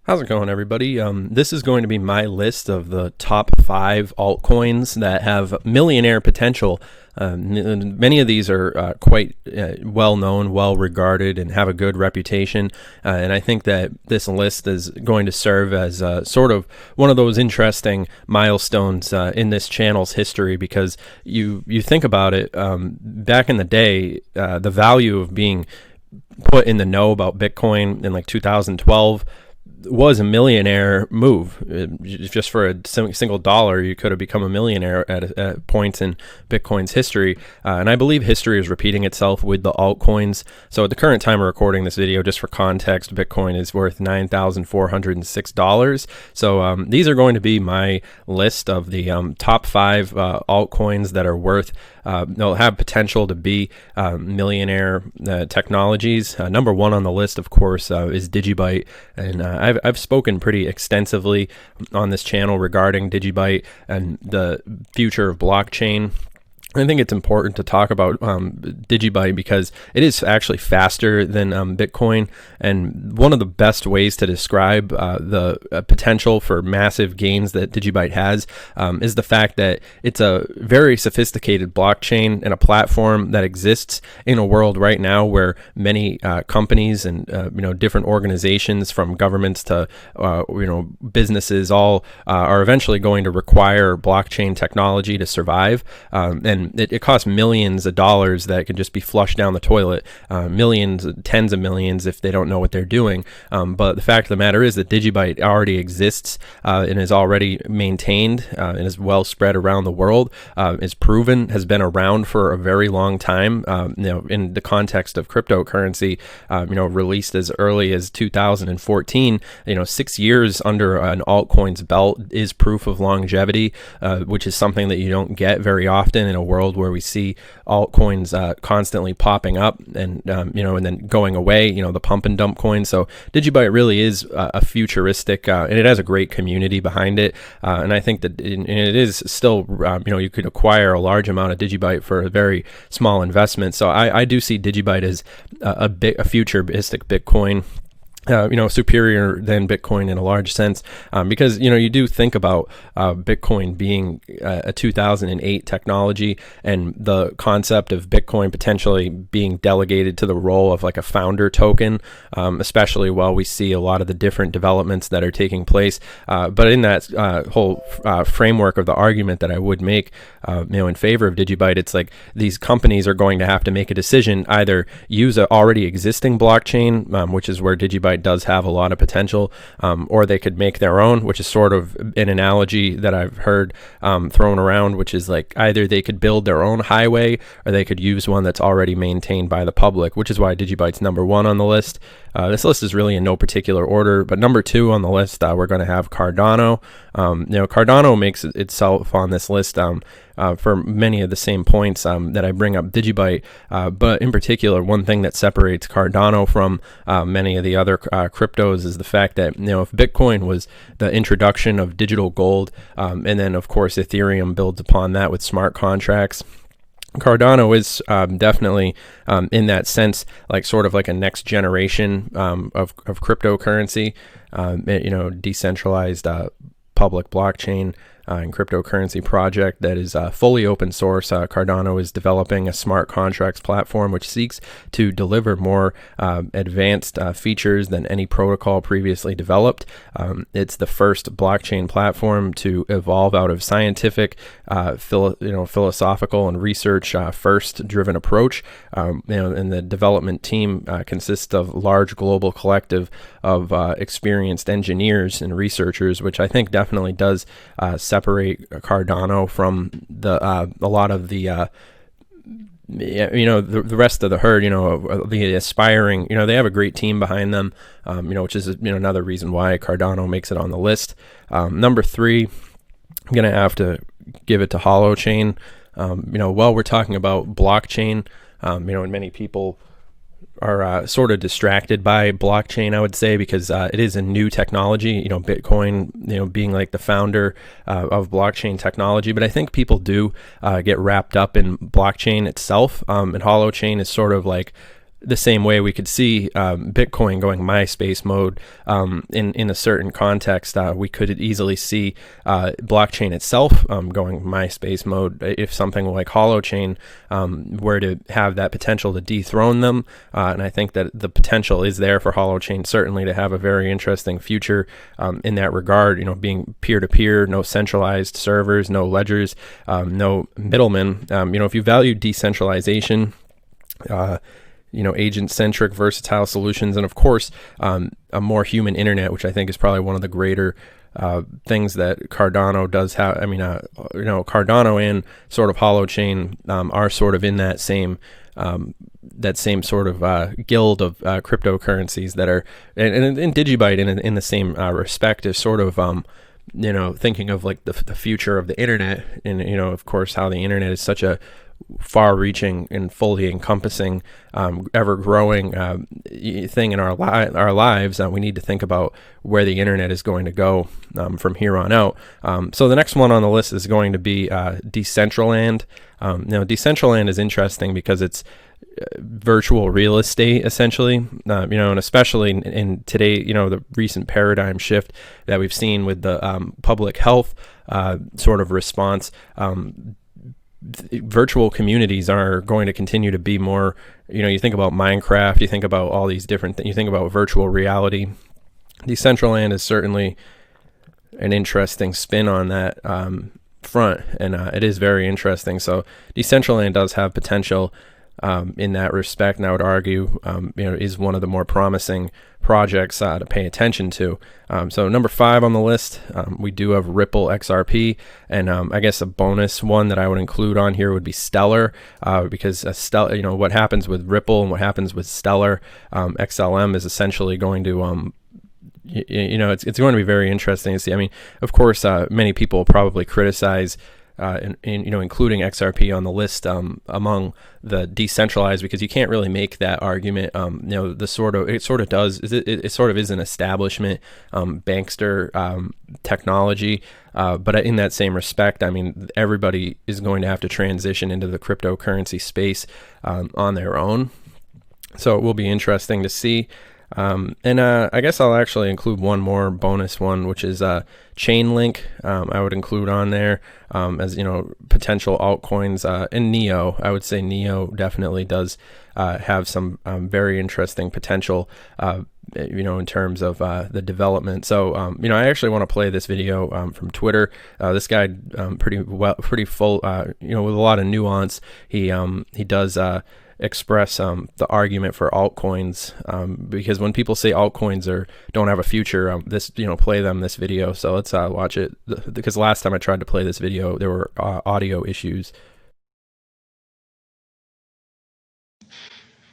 How's it going, everybody? This is going to be my list of the top 5 altcoins that have millionaire potential. Many of these are quite well known, well regarded, and have a good reputation. And I think that this list is going to serve as sort of one of those interesting milestones in this channel's history, because you think about it, back in the day, the value of being put in the know about Bitcoin in like 2012 was a millionaire move. Just for a single dollar, you could have become a millionaire at points in Bitcoin's history. And I believe history is repeating itself with the altcoins. So at the current time of recording this video, just for context, Bitcoin is worth $9,406. So these are going to be my list of the top 5 altcoins that are worth, they'll have potential to be millionaire technologies. Number 1 on the list, of course, is Digibyte. And I've spoken pretty extensively on this channel regarding Digibyte and the future of blockchain. I think it's important to talk about Digibyte because it is actually faster than Bitcoin, and one of the best ways to describe the potential for massive gains that Digibyte has is the fact that it's a very sophisticated blockchain and a platform that exists in a world right now where many companies and different organizations, from governments to businesses, all are eventually going to require blockchain technology to survive. And it costs millions of dollars that could just be flushed down the toilet, millions, tens of millions if they don't know what they're doing. But the fact of the matter is that Digibyte already exists and is already maintained and is well spread around the world, is proven, has been around for a very long time. In the context of cryptocurrency, released as early as 2014, 6 years under an altcoin's belt is proof of longevity, which is something that you don't get very often in a world where we see altcoins constantly popping up and and then going away, the pump and dump coins. So Digibyte really is a futuristic and it has a great community behind it, and I think that it is still you could acquire a large amount of Digibyte for a very small investment. So I do see Digibyte as a futuristic Bitcoin, superior than Bitcoin in a large sense, because you do think about Bitcoin being a 2008 technology, and the concept of Bitcoin potentially being delegated to the role of like a founder token, especially while we see a lot of the different developments that are taking place. But in that whole framework of the argument that I would make, in favor of Digibyte, it's like these companies are going to have to make a decision: either use a already existing blockchain, which is where Digibyte does have a lot of potential, or they could make their own, which is sort of an analogy that I've heard thrown around, which is like either they could build their own highway or they could use one that's already maintained by the public, which is why Digibyte's number 1 on the list. This list is really in no particular order, but number 2 on the list, we're going to have Cardano. Cardano makes itself on this list for many of the same points that I bring up Digibyte, but in particular, one thing that separates Cardano from many of the other cryptos is the fact that if Bitcoin was the introduction of digital gold, and then of course Ethereum builds upon that with smart contracts, Cardano is definitely in that sense like sort of like a next generation of cryptocurrency, decentralized public blockchain and cryptocurrency project that is fully open source. Cardano is developing a smart contracts platform which seeks to deliver more advanced features than any protocol previously developed. It's the first blockchain platform to evolve out of scientific, philosophical and research first driven approach. And the development team consists of large global collective of experienced engineers and researchers, which I think definitely does separate Cardano from a lot of the the rest of the herd, the aspiring, they have a great team behind them, which is another reason why Cardano makes it on the list. Number 3, I'm gonna have to give it to Hollowchain. While we're talking about blockchain, and many people are sort of distracted by blockchain, I would say, because it is a new technology, Bitcoin, being like the founder of blockchain technology. But I think people do get wrapped up in blockchain itself, and Hollowchain is sort of like the same way we could see Bitcoin going MySpace mode in a certain context. We could easily see blockchain itself going MySpace mode if something like Hollowchain were to have that potential to dethrone them. And I think that the potential is there for Hollowchain certainly to have a very interesting future in that regard. You know, being peer-to-peer, no centralized servers, no ledgers, no middlemen. You know, if you value decentralization, you know, agent-centric, versatile solutions, and of course, a more human internet, which I think is probably one of the greater things that Cardano does have. I mean, you know, Cardano and sort of Hollowchain are sort of in that same sort of guild of cryptocurrencies that are, and Digibyte in the same respect is sort of, you know, thinking of like the future of the internet, and you know, of course, how the internet is such a far-reaching and fully encompassing, ever-growing thing in our lives. We need to think about where the internet is going to go from here on out. So the next one on the list is going to be Decentraland. Now, Decentraland is interesting because it's virtual real estate, essentially. You know, and especially in today, you know, the recent paradigm shift that we've seen with the public health sort of response. Virtual communities are going to continue to be more, you know, you think about Minecraft, you think about all these different things, you think about virtual reality. Decentraland is certainly an interesting spin on that front, and it is very interesting. So Decentraland does have potential in that respect, and I would argue, you know, is one of the more promising projects to pay attention to. So number 5 on the list, we do have Ripple XRP, and I guess a bonus one that I would include on here would be Stellar, because you know, what happens with Ripple and what happens with Stellar, XLM is essentially going to you know, it's going to be very interesting to see. I mean, of course, many people probably criticize you know, including XRP on the list among the decentralized, because you can't really make that argument. You know, it sort of is an establishment bankster technology, but in that same respect, I mean, everybody is going to have to transition into the cryptocurrency space on their own. So it will be interesting to see. And I guess I'll actually include one more bonus one, which is Chainlink. I would include on there as, you know, potential altcoins. And Neo, I would say Neo definitely does have some very interesting potential, you know, in terms of the development. So, you know, I actually want to play this video from Twitter. This guy, pretty full, you know, with a lot of nuance. He does express the argument for altcoins, because when people say altcoins don't have a future, play them this video. So let's watch it, because last time I tried to play this video there were audio issues.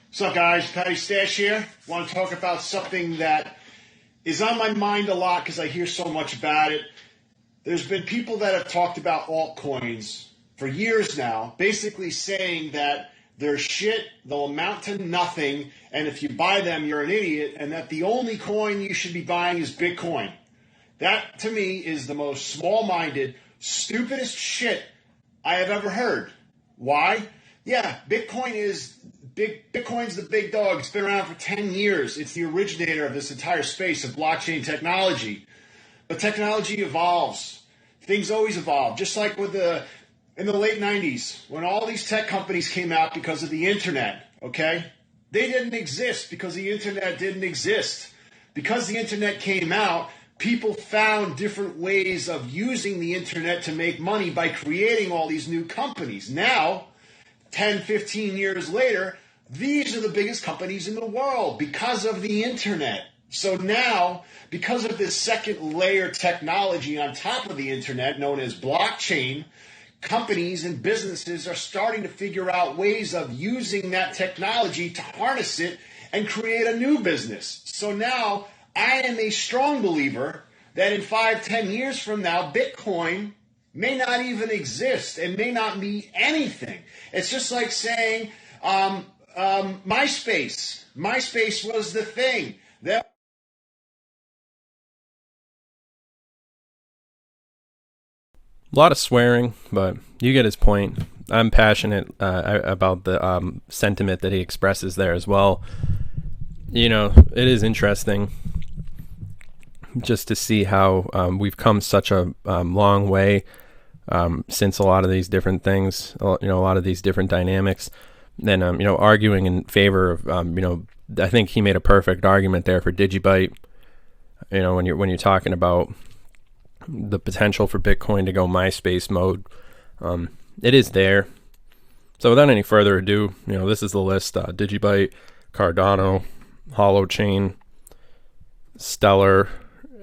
What's up, guys? Patty Stash here. Want to talk about something that is on my mind a lot because I hear so much about it. There's been people that have talked about altcoins for years now, basically saying that they're shit, they'll amount to nothing, and if you buy them, you're an idiot, and that the only coin you should be buying is Bitcoin. That, to me, is the most small-minded, stupidest shit I have ever heard. Why? Yeah, Bitcoin's the big dog. It's been around for 10 years. It's the originator of this entire space of blockchain technology. But technology evolves. Things always evolve. Just like in the late 90s, when all these tech companies came out because of the internet, okay? They didn't exist because the internet didn't exist. Because the internet came out, people found different ways of using the internet to make money by creating all these new companies. Now, 10, 15 years later, these are the biggest companies in the world because of the internet. So now, because of this second layer technology on top of the internet known as blockchain, companies and businesses are starting to figure out ways of using that technology to harness it and create a new business. So now I am a strong believer that in 5, 10 years from now, Bitcoin may not even exist and may not mean anything. It's just like saying MySpace. MySpace was the thing. A lot of swearing, but you get his point. I'm passionate about the sentiment that he expresses there as well. You know, it is interesting just to see how we've come such a long way since a lot of these different things, you know, a lot of these different dynamics. Then, you know, arguing in favor of, you know, I think he made a perfect argument there for Digibyte. You know, when you're talking about the potential for Bitcoin to go MySpace mode, it is there. So without any further ado, you know, this is the list: Digibyte, Cardano, Hollowchain, Stellar,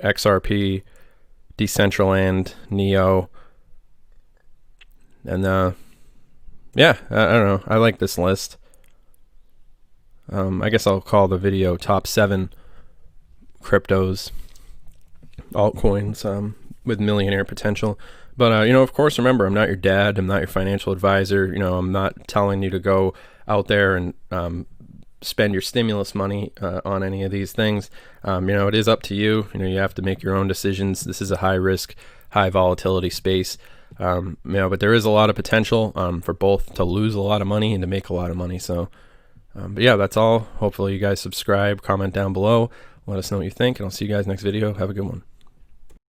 XRP, Decentraland, Neo, and yeah, I don't know. I like this list. I guess I'll call the video top 7 cryptos, altcoins with millionaire potential. But, you know, of course, remember, I'm not your dad. I'm not your financial advisor. You know, I'm not telling you to go out there and spend your stimulus money on any of these things. You know, it is up to you. You know, you have to make your own decisions. This is a high risk, high volatility space. You know, but there is a lot of potential for both to lose a lot of money and to make a lot of money. So, but yeah, that's all. Hopefully you guys subscribe, comment down below, let us know what you think, and I'll see you guys next video. Have a good one.